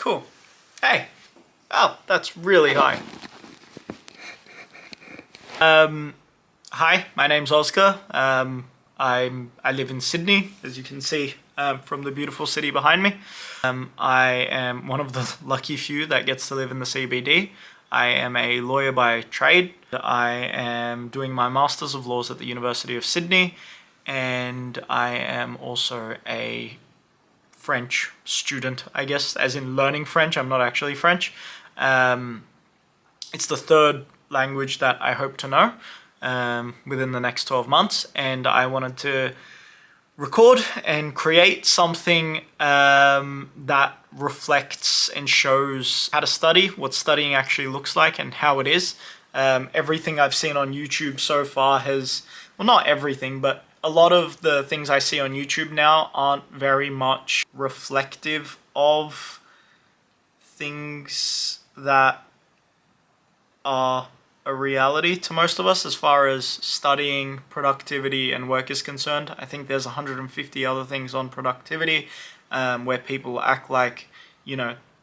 Cool. Hey. Oh, that's really high. Hi, my name's Oscar. I live in Sydney, as you can see from the beautiful city behind me. I am one of the lucky few that gets to live in the CBD. I am a lawyer by trade. I am doing my Masters of Laws at the University of Sydney, and I am also a French student, I guess, as in learning French. I'm not actually French. It's the third language that I hope to know within the next 12 months, and I wanted to record and create something that reflects and shows how to study, what studying actually looks like and how it is. Everything I've seen on YouTube so far has, well, not everything, but a lot of the things I see on YouTube now aren't very much reflective of things that are a reality to most of us as far as studying, productivity, and work is concerned. I think there's 150 other things on productivity where people act like, they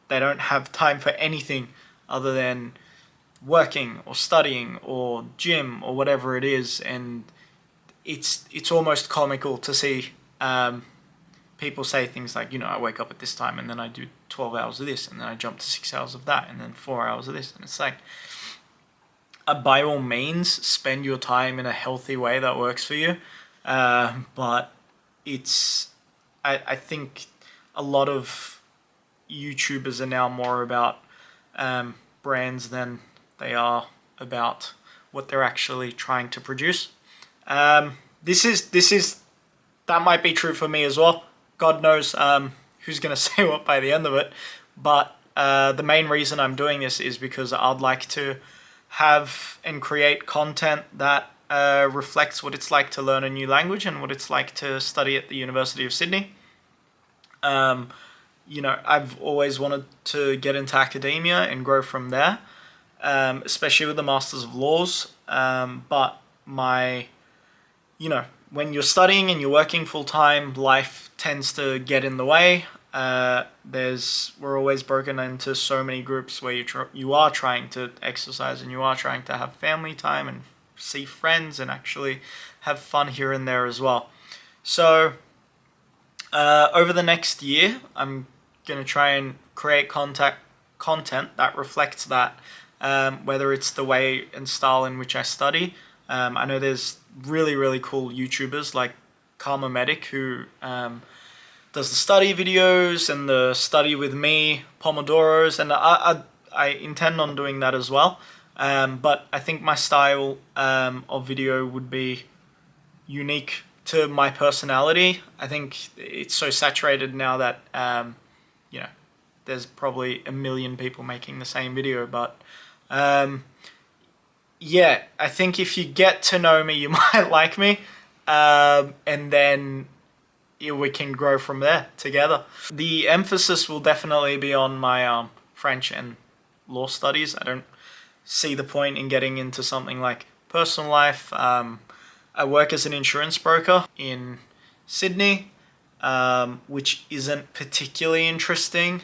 don't have time for anything other than working or studying or gym or whatever it is, and it's almost comical to see people say things like, I wake up at this time and then I do 12 hours of this and then I jump to 6 hours of that and then 4 hours of this, and it's like, by all means, spend your time in a healthy way that works for you, but I think a lot of YouTubers are now more about brands than they are about what they're actually trying to produce. This is that might be true for me as well. God knows who's gonna say what by the end of it. But the main reason I'm doing this is because I'd like to have and create content that reflects what it's like to learn a new language and what it's like to study at the University of Sydney. I've always wanted to get into academia and grow from there, especially with the Masters of Laws. But when you're studying and you're working full time, life tends to get in the way. We're always broken into so many groups where you are trying to exercise and you are trying to have family time and see friends and actually have fun here and there as well. So over the next year, I'm going to try and create content that reflects that, whether it's the way and style in which I study. I know there's really, really cool YouTubers like Karma Medic who does the study videos and the study with me Pomodoros, and I intend on doing that as well. But I think my style of video would be unique to my personality. I think it's so saturated now that there's probably a million people making the same video, but yeah, I think if you get to know me, you might like me, and then we can grow from there together. The emphasis will definitely be on my French and law studies. I don't see the point in getting into something like personal life. I work as an insurance broker in Sydney, which isn't particularly interesting.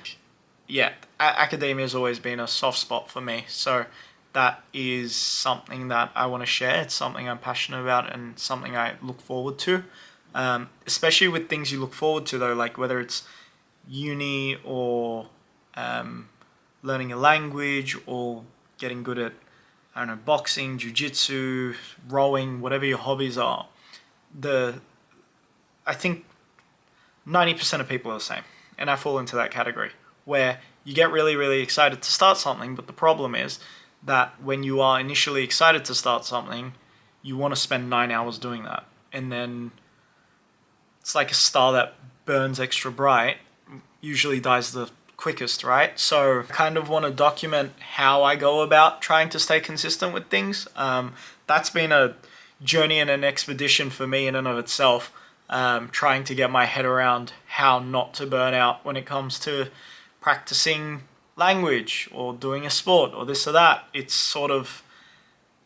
Yeah, academia has always been a soft spot for me, so that is something that I want to share. It's something I'm passionate about and something I look forward to. Especially with things you look forward to though, like whether it's uni or learning a language or getting good at, boxing, jiu-jitsu, rowing, whatever your hobbies are. I think 90% of people are the same, and I fall into that category, where you get really, really excited to start something, but the problem is that when you are initially excited to start something, you want to spend 9 hours doing that, and then it's like a star that burns extra bright, usually dies the quickest, right? So I kind of want to document how I go about trying to stay consistent with things. That's been a journey and an expedition for me in and of itself, trying to get my head around how not to burn out when it comes to practicing language or doing a sport or this or that.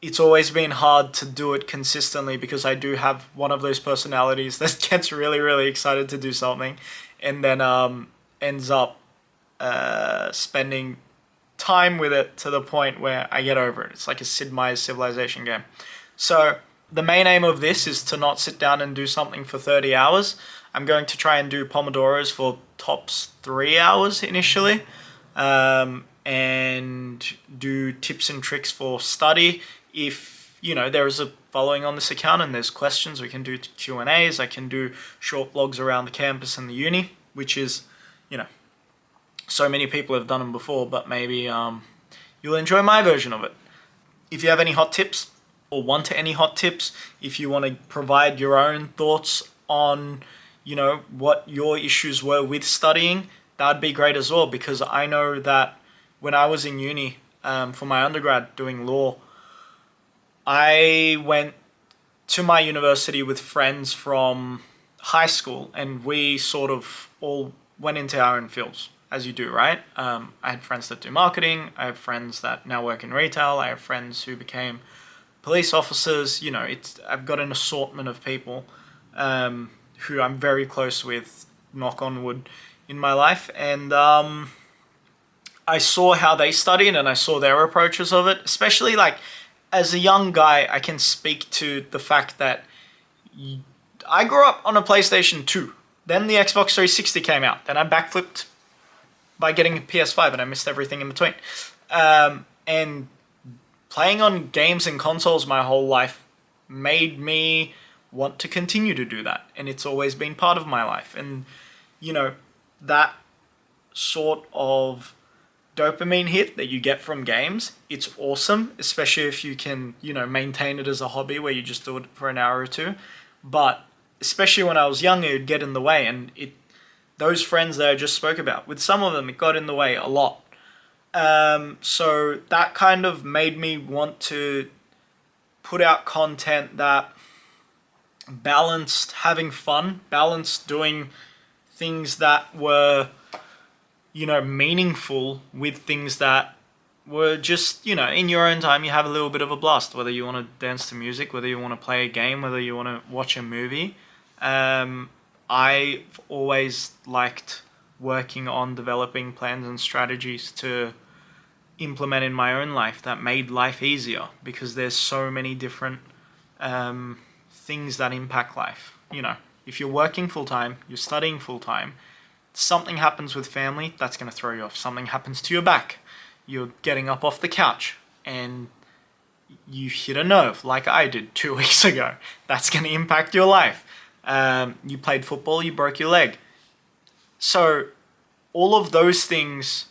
It's always been hard to do it consistently because I do have one of those personalities that gets really, really excited to do something and then ends up spending time with it to the point where I get over it. It's like a Sid Meier's Civilization game. So the main aim of this is to not sit down and do something for 30 hours. I'm going to try and do Pomodoros for tops 3 hours initially, and do tips and tricks for study. If, there is a following on this account and there's questions, we can do Q&As. I can do short vlogs around the campus and the uni, which is, so many people have done them before, but maybe you'll enjoy my version of it. If you have any hot tips or want any hot tips, if you want to provide your own thoughts on, what your issues were with studying, that'd be great as well, because I know that when I was in uni for my undergrad doing law, I went to my university with friends from high school, and we sort of all went into our own fields, as you do, right? I had friends that do marketing. I have friends that now work in retail. I have friends who became police officers. I've got an assortment of people who I'm very close with, knock on wood, in my life. And I saw how they studied and I saw their approaches of it, especially like as a young guy. I can speak to the fact that I grew up on a PlayStation 2. Then the Xbox 360 came out. Then I backflipped by getting a PS5 and I missed everything in between. And playing on games and consoles my whole life made me want to continue to do that. And it's always been part of my life. And, that sort of dopamine hit that you get from games, it's awesome, especially if you can, maintain it as a hobby where you just do it for an hour or two. But especially when I was younger, it'd get in the way, and those friends that I just spoke about, with some of them, it got in the way a lot. So that kind of made me want to put out content that balanced having fun, balanced doing things that were, meaningful with things that were just, in your own time, you have a little bit of a blast, whether you want to dance to music, whether you want to play a game, whether you want to watch a movie. I've always liked working on developing plans and strategies to implement in my own life that made life easier, because there's so many different things that impact life. If you're working full-time, you're studying full-time, something happens with family, that's going to throw you off. Something happens to your back, you're getting up off the couch and you hit a nerve like I did 2 weeks ago. That's going to impact your life. You played football, you broke your leg. So all of those things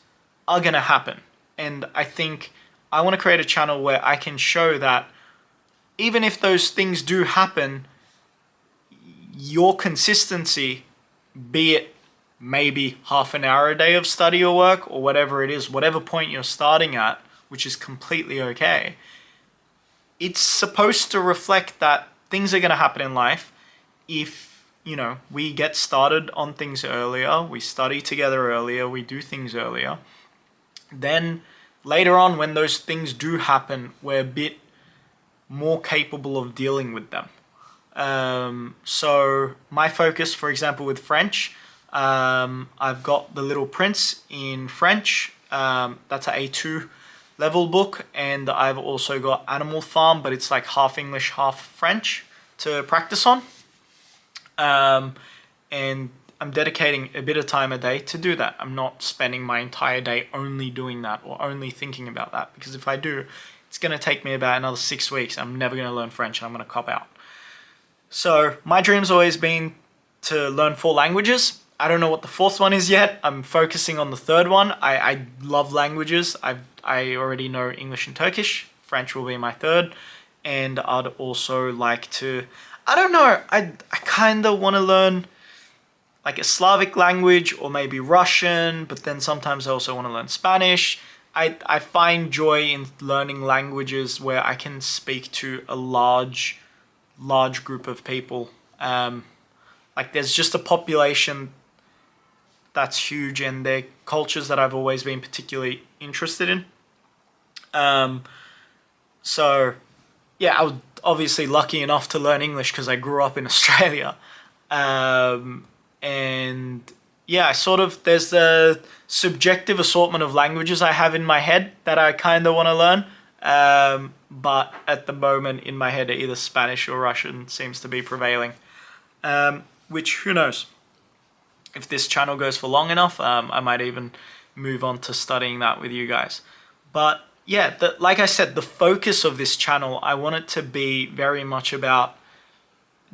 are going to happen. And I think I want to create a channel where I can show that even if those things do happen, your consistency, be it maybe half an hour a day of study or work or whatever it is, whatever point you're starting at, which is completely okay, it's supposed to reflect that things are going to happen in life. If, we get started on things earlier, we study together earlier, we do things earlier, then later on when those things do happen, we're a bit more capable of dealing with them. So my focus, for example, with French, I've got The Little Prince in French. That's an A2 level book. And I've also got Animal Farm, but it's like half English, half French to practice on. And I'm dedicating a bit of time a day to do that. I'm not spending my entire day only doing that or only thinking about that, because if I do, it's going to take me about another 6 weeks. I'm never going to learn French and I'm going to cop out. So my dream's always been to learn 4 languages. I don't know what the 4th one is yet. I'm focusing on the 3rd one. I love languages. I already know English and Turkish. French will be my 3rd. And I'd also like to, I don't know, I kind of want to learn like a Slavic language or maybe Russian, but then sometimes I also want to learn Spanish. I find joy in learning languages where I can speak to a large group of people. Like there's just a population that's huge, and they're cultures that I've always been particularly interested in. So yeah, I was obviously lucky enough to learn English because I grew up in Australia. And yeah, I sort of, there's the subjective assortment of languages I have in my head that I kind of want to learn. But at the moment in my head, either Spanish or Russian seems to be prevailing. Which, who knows? If this channel goes for long enough, I might even move on to studying that with you guys. But yeah, like I said, the focus of this channel, I want it to be very much about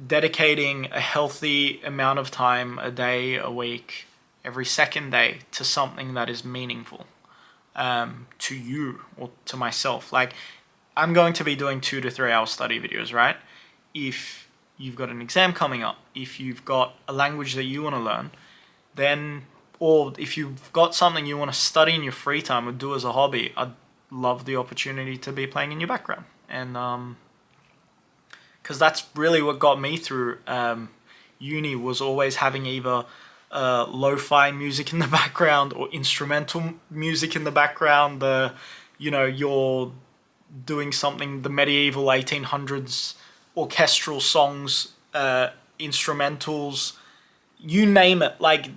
dedicating a healthy amount of time, a day, a week, every second day, to something that is meaningful to you or to myself. Like, I'm going to be doing 2 to 3 hour study videos, right? If you've got an exam coming up, if you've got a language that you want to learn, then, or if you've got something you want to study in your free time or do as a hobby, I'd love the opportunity to be playing in your background. And because that's really what got me through uni, was always having either lo-fi music in the background or instrumental music in the background. You're doing something, the medieval 1800s orchestral songs, instrumentals, you name it. Like,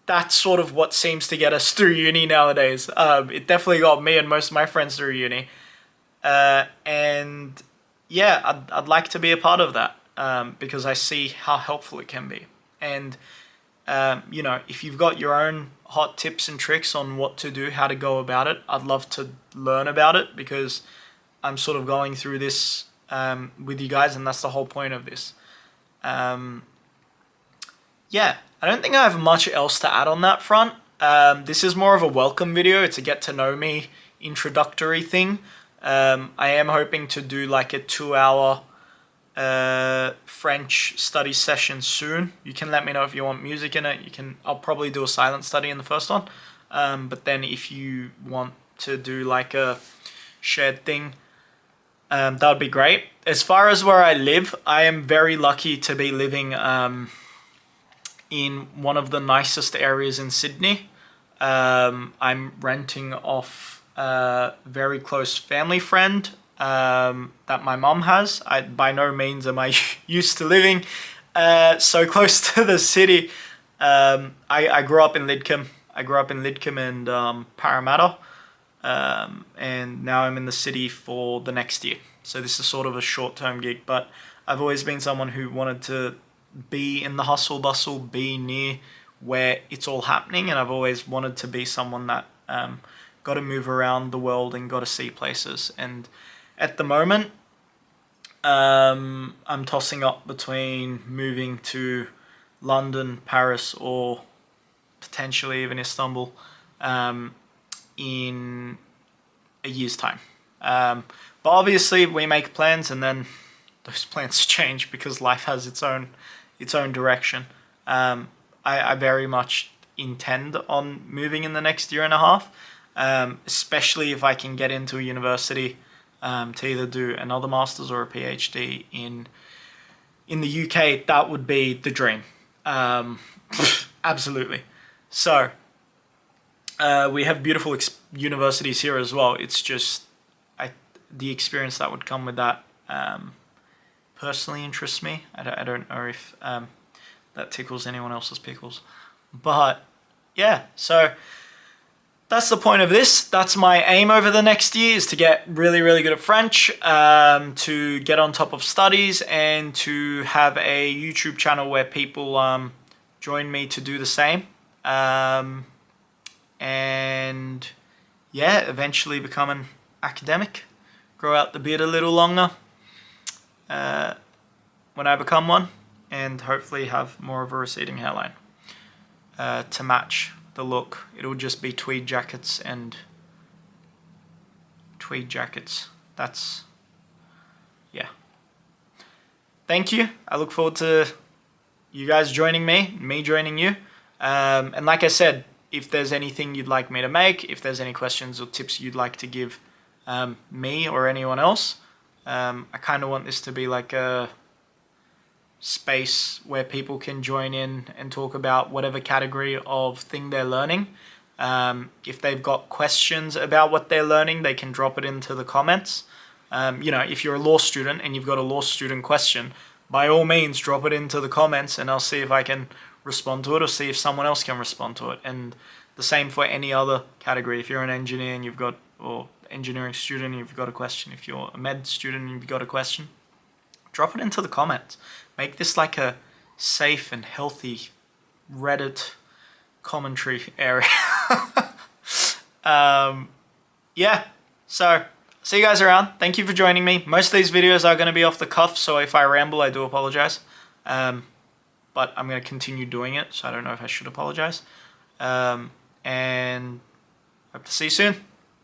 that's sort of what seems to get us through uni nowadays. It definitely got me and most of my friends through uni. And yeah, I'd like to be a part of that because I see how helpful it can be. And, if you've got your own hot tips and tricks on what to do, how to go about it, I'd love to learn about it, because I'm sort of going through this with you guys, and that's the whole point of this. Yeah, I don't think I have much else to add on that front. This is more of a welcome video. It's a get to know me introductory thing. I am hoping to do like a 2-hour French study session soon. You can let me know if you want music in it. I'll probably do a silent study in the first one. But then if you want to do like a shared thing, that would be great. As far as where I live, I am very lucky to be living in one of the nicest areas in Sydney. I'm renting off a very close family friend that my mum has. By no means am I used to living so close to the city. I grew up in Lidcombe. And Parramatta. And now I'm in the city for the next year. So this is sort of a short-term gig, but I've always been someone who wanted to be in the hustle bustle, be near where it's all happening, and I've always wanted to be someone that got to move around the world and got to see places. And at the moment, I'm tossing up between moving to London, Paris, or potentially even Istanbul in a year's time. But obviously we make plans and then those plans change because life has its own direction. I very much intend on moving in the next year and a half, especially if I can get into a university to either do another master's or a PhD in the UK. That would be the dream. Absolutely. So we have beautiful universities here as well. It's just the experience that would come with that personally interests me. I don't know if that tickles anyone else's pickles. But yeah, so that's the point of this. That's my aim over the next year, is to get really, really good at French, to get on top of studies, and to have a YouTube channel where people join me to do the same. And yeah, eventually become an academic, grow out the beard a little longer when I become one, and hopefully have more of a receding hairline to match the look. It'll just be tweed jackets. That's, yeah. Thank you. I look forward to you guys joining me joining you. And like I said, if there's anything you'd like me to make, if there's any questions or tips you'd like to give me or anyone else, I kind of want this to be like a space where people can join in and talk about whatever category of thing they're learning. If they've got questions about what they're learning, they can drop it into the comments. If you're a law student and you've got a law student question, by all means drop it into the comments and I'll see if I can respond to it, or see if someone else can respond to it. And the same for any other category. If you're an engineer and you've got, or engineering student and you've got a question, if you're a med student and you've got a question, drop it into the comments. Make this like a safe and healthy Reddit commentary area. Yeah, so see you guys around. Thank you for joining me. Most of these videos are going to be off the cuff, so if I ramble, I do apologize. But I'm going to continue doing it, so I don't know if I should apologize. And hope to see you soon.